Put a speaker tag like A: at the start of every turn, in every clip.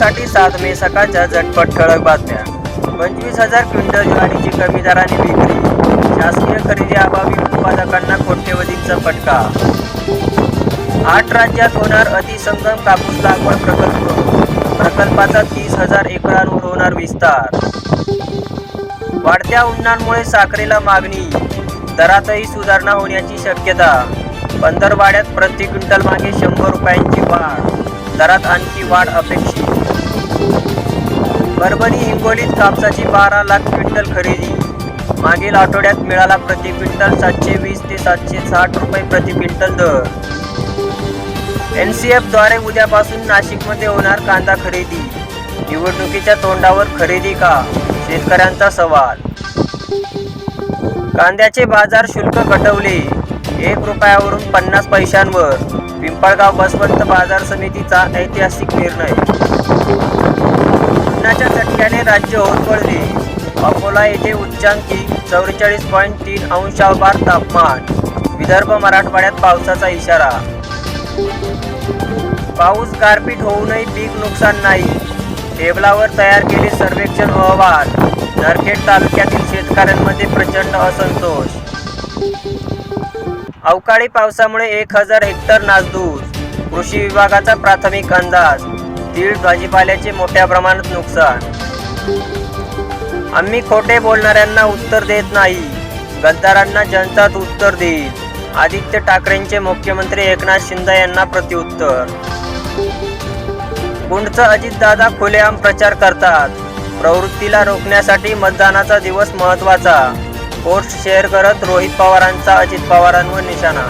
A: आपल्यासाठी 7 मे सकाळच्या झटपट ठळक बातम्या. 25,000 क्विंटल ज्वारीची कमी दराने विक्री. शासकीय खरेदीअभावी उत्पादकांना कोट्यवधींचा फटका. 8 राज्यात होणार अतिसंगम कापूस लागवड प्रकल्प. प्रकल्पाचा 30,000 एकरांवर होणार विस्तार. वाढत्या उन्हामुळे साखरेला मागणी. दरातही सुधारणा होण्याची शक्यता. पंधरवड्यात प्रति क्विंटल मागे 100 रुपयांची वाढ. दरात आणखी वाढ अपेक्षित. परभणी हिंगोलीत कापसाची 12 लाख क्विंटल खरेदी. मागील आठवड्यात मिळाला प्रति क्विंटल 720 ते 760 रुपये प्रति क्विंटल दर. NCF द्वारे उद्यापासून नाशिकमध्ये होणार कांदा खरेदी. निवडणुकीच्या तोंडावर खरेदी का? शेतकऱ्यांचा सवाल. कांद्याचे बाजार शुल्क घटवले. 1 रुपयावरून 50 पैशांवर. पिंपळगाव बसवंत बाजार समितीचा ऐतिहासिक निर्णय. उन्हाच्या चटक्याने राज्य होरपळले. अकोला येथे उच्चांकी 44.3 अंशावर तापमान. विदर्भ मराठवाड्यात पावसाचा इशारा. पाऊस गारपीट होऊनही पीक नुकसान नाही. टेबलावर तयार केले सर्वेक्षण अहवाल. नरखेड तालुक्यातील शेतकऱ्यांमध्ये प्रचंड असंतोष. अवकाळी पावसामुळे 1000 हेक्टर नासधूस. कृषी विभागाचा प्राथमिक अंदाज. तीळ भाजीपाल्याचे मोठ्या प्रमाणात नुकसान. आम्ही खोटे बोलणाऱ्यांना उत्तर देत नाही. गद्दारांना जनताच उत्तर देईल. आदित्य ठाकरेंचे मुख्यमंत्री एकनाथ शिंदे यांना प्रत्युत्तर. गुंडचं अजितदादा खुलेआम प्रचार करतात. प्रवृत्तीला रोखण्यासाठी मतदानाचा दिवस महत्त्वाचा. पोस्ट शेअर करत रोहित पवारांचा अजित पवारांवर निशाणा.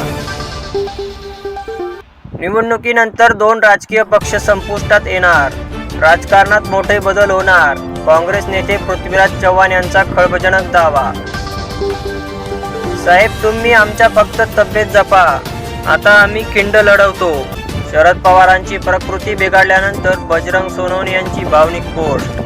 A: निवडणुकीनंतर 2 राजकीय पक्ष संपुष्टात येणार. राजकारणात मोठे बदल होणार. काँग्रेस नेते पृथ्वीराज चव्हाण यांचा खळबळजनक दावा. साहेब तुम्ही आमच्या फक्त तब्येत जपा. आता आम्ही खिंड लढवतो. शरद पवारांची प्रकृती बिघडल्यानंतर बजरंग सोनवणे यांची भावनिक पोस्ट.